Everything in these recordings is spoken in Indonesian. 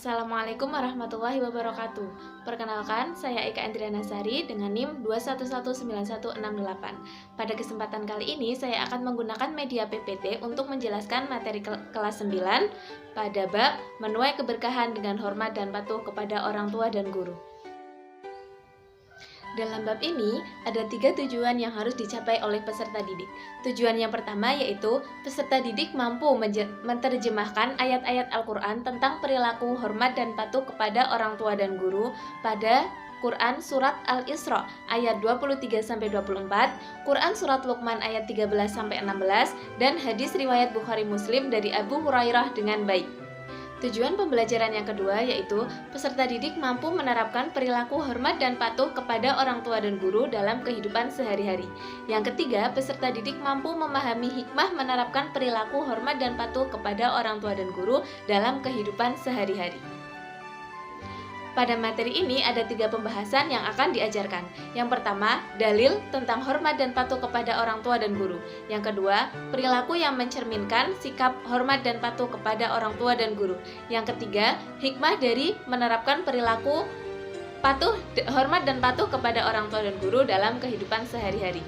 Assalamualaikum warahmatullahi wabarakatuh. Perkenalkan, saya Eka Andriana Sari dengan NIM 2119168. Pada kesempatan kali ini, saya akan menggunakan media PPT untuk menjelaskan materi kelas 9 pada bab menuai keberkahan dengan hormat dan patuh kepada orang tua dan guru. Dalam bab ini, ada 3 tujuan yang harus dicapai oleh peserta didik. Tujuan yang pertama yaitu peserta didik mampu menerjemahkan ayat-ayat Al-Quran tentang perilaku hormat dan patuh kepada orang tua dan guru pada Quran Surat Al-Isra ayat 23-24, Quran Surat Luqman ayat 13-16, dan hadis riwayat Bukhari Muslim dari Abu Hurairah dengan baik. Tujuan pembelajaran yang kedua yaitu peserta didik mampu menerapkan perilaku hormat dan patuh kepada orang tua dan guru dalam kehidupan sehari-hari. Yang ketiga, peserta didik mampu memahami hikmah menerapkan perilaku hormat dan patuh kepada orang tua dan guru dalam kehidupan sehari-hari. Pada materi ini ada 3 pembahasan yang akan diajarkan. Yang pertama, dalil tentang hormat dan patuh kepada orang tua dan guru. Yang kedua, perilaku yang mencerminkan sikap hormat dan patuh kepada orang tua dan guru. Yang ketiga, hikmah dari menerapkan perilaku hormat dan patuh kepada orang tua dan guru dalam kehidupan sehari-hari.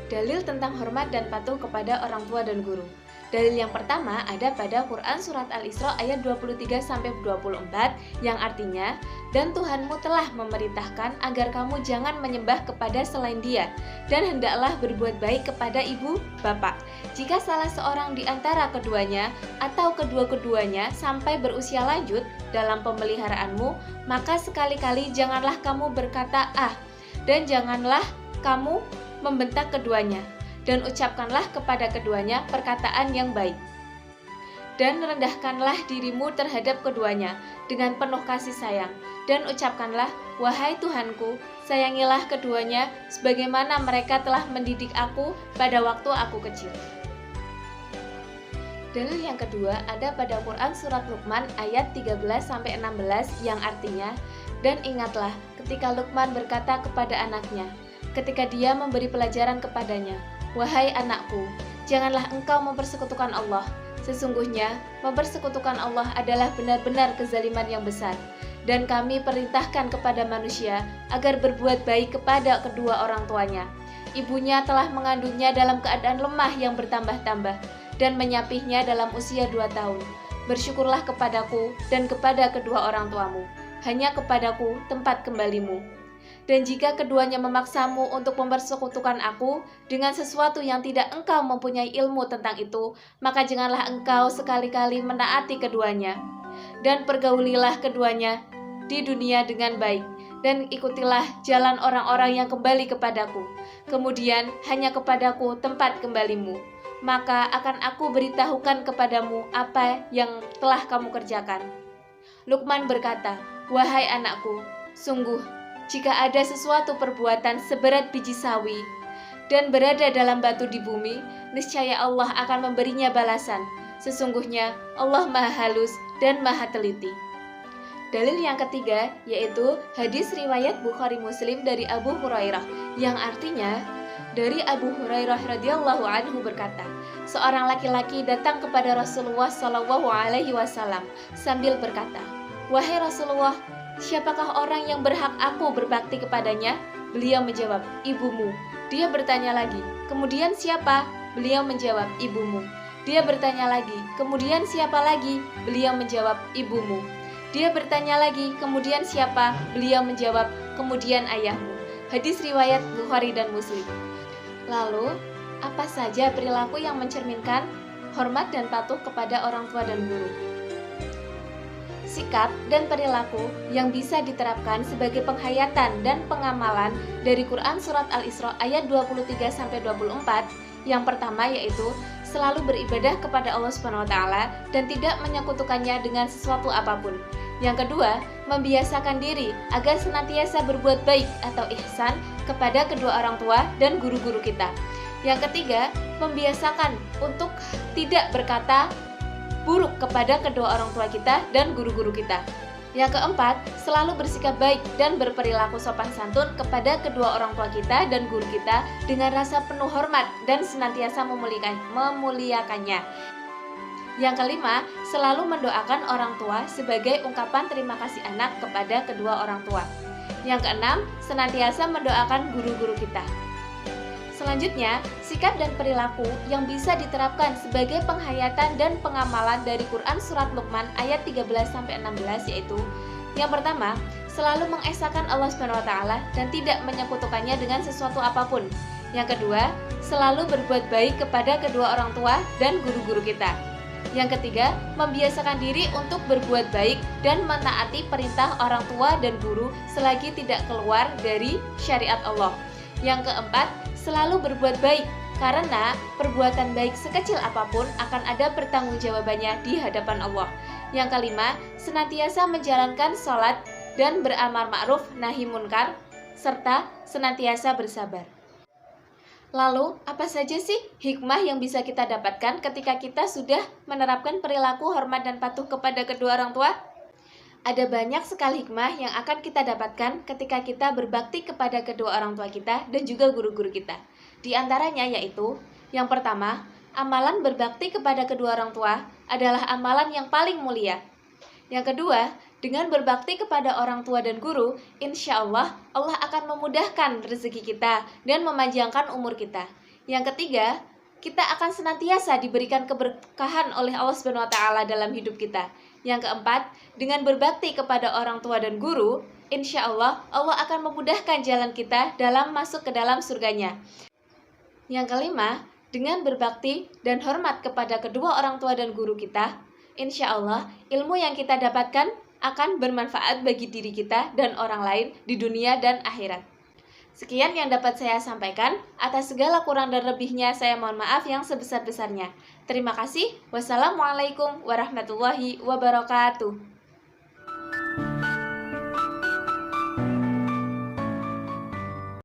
Dalil tentang hormat dan patuh kepada orang tua dan guru. Dalil yang pertama ada pada Quran Surat Al-Isra ayat 23-24 yang artinya, "Dan Tuhanmu telah memerintahkan agar kamu jangan menyembah kepada selain Dia, dan hendaklah berbuat baik kepada ibu bapak. Jika salah seorang di antara keduanya atau kedua-keduanya sampai berusia lanjut dalam pemeliharaanmu, maka sekali-kali janganlah kamu berkata ah, dan janganlah kamu membentak keduanya. Dan ucapkanlah kepada keduanya perkataan yang baik. Dan rendahkanlah dirimu terhadap keduanya dengan penuh kasih sayang. Dan ucapkanlah, wahai Tuhanku, sayangilah keduanya sebagaimana mereka telah mendidik aku pada waktu aku kecil." Dalil yang kedua ada pada Quran Surat Luqman ayat 13-16 yang artinya, "Dan ingatlah ketika Luqman berkata kepada anaknya, ketika dia memberi pelajaran kepadanya, wahai anakku, janganlah engkau mempersekutukan Allah. Sesungguhnya, mempersekutukan Allah adalah benar-benar kezaliman yang besar. Dan kami perintahkan kepada manusia agar berbuat baik kepada kedua orang tuanya. Ibunya telah mengandungnya dalam keadaan lemah yang bertambah-tambah, dan menyapihnya dalam usia 2 tahun. Bersyukurlah kepadaku dan kepada kedua orang tuamu. Hanya kepadaku tempat kembalimu. Dan jika keduanya memaksamu untuk mempersekutukan aku dengan sesuatu yang tidak engkau mempunyai ilmu tentang itu, maka janganlah engkau sekali-kali menaati keduanya. Dan pergaulilah keduanya di dunia dengan baik, dan ikutilah jalan orang-orang yang kembali kepadaku. Kemudian hanya kepadaku tempat kembalimu. Maka akan aku beritahukan kepadamu apa yang telah kamu kerjakan." Luqman berkata, "Wahai anakku, sungguh, jika ada sesuatu perbuatan seberat biji sawi dan berada dalam batu di bumi, niscaya Allah akan memberinya balasan. Sesungguhnya Allah Maha Halus dan Maha Teliti." Dalil yang ketiga yaitu hadis riwayat Bukhari Muslim dari Abu Hurairah yang artinya, dari Abu Hurairah radhiyallahu anhu berkata, seorang laki-laki datang kepada Rasulullah shallallahu alaihi wasallam sambil berkata, "Wahai Rasulullah, siapakah orang yang berhak aku berbakti kepadanya?" Beliau menjawab, "Ibumu." Dia bertanya lagi, "Kemudian siapa?" Beliau menjawab, "Ibumu." Dia bertanya lagi, "Kemudian siapa lagi?" Beliau menjawab, "Ibumu." Dia bertanya lagi, "Kemudian siapa?" Beliau menjawab, "Kemudian ayahmu." Hadis riwayat Bukhari dan Muslim. Lalu, apa saja perilaku yang mencerminkan hormat dan patuh kepada orang tua dan guru? Sikap dan perilaku yang bisa diterapkan sebagai penghayatan dan pengamalan dari Quran Surat Al-Isra ayat 23-24. Yang pertama yaitu selalu beribadah kepada Allah SWT dan tidak menyekutukannya dengan sesuatu apapun. Yang kedua, membiasakan diri agar senantiasa berbuat baik atau ihsan kepada kedua orang tua dan guru-guru kita. Yang ketiga, membiasakan untuk tidak berkata buruk kepada kedua orang tua kita dan guru-guru kita. Yang keempat, selalu bersikap baik dan berperilaku sopan santun kepada kedua orang tua kita dan guru kita dengan rasa penuh hormat dan senantiasa memuliakannya. Yang kelima, selalu mendoakan orang tua sebagai ungkapan terima kasih anak kepada kedua orang tua. Yang keenam, senantiasa mendoakan guru-guru kita. Selanjutnya, sikap dan perilaku yang bisa diterapkan sebagai penghayatan dan pengamalan dari Quran Surat Luqman ayat 13-16 yaitu: yang pertama, selalu mengesahkan Allah SWT dan tidak menyekutukannya dengan sesuatu apapun. Yang kedua, selalu berbuat baik kepada kedua orang tua dan guru-guru kita. Yang ketiga, membiasakan diri untuk berbuat baik dan menaati perintah orang tua dan guru selagi tidak keluar dari syariat Allah. Yang keempat, selalu berbuat baik karena perbuatan baik sekecil apapun akan ada pertanggungjawabannya di hadapan Allah. Yang kelima, senantiasa menjalankan sholat dan beramar ma'ruf nahi munkar serta senantiasa bersabar. Lalu, apa saja sih hikmah yang bisa kita dapatkan ketika kita sudah menerapkan perilaku hormat dan patuh kepada kedua orang tua? Ada banyak sekali hikmah yang akan kita dapatkan ketika kita berbakti kepada kedua orang tua kita dan juga guru-guru kita. Di antaranya yaitu, yang pertama, amalan berbakti kepada kedua orang tua adalah amalan yang paling mulia. Yang kedua, dengan berbakti kepada orang tua dan guru, insya Allah akan memudahkan rezeki kita dan memanjangkan umur kita. Yang ketiga, kita akan senantiasa diberikan keberkahan oleh Allah SWT dalam hidup kita. Yang keempat, dengan berbakti kepada orang tua dan guru, insya Allah akan memudahkan jalan kita dalam masuk ke dalam surganya. Yang kelima, dengan berbakti dan hormat kepada kedua orang tua dan guru kita, insya Allah ilmu yang kita dapatkan akan bermanfaat bagi diri kita dan orang lain di dunia dan akhirat. Sekian yang dapat saya sampaikan. Atas segala kurang dan lebihnya saya mohon maaf yang sebesar-besarnya. Terima kasih. Wassalamualaikum warahmatullahi wabarakatuh.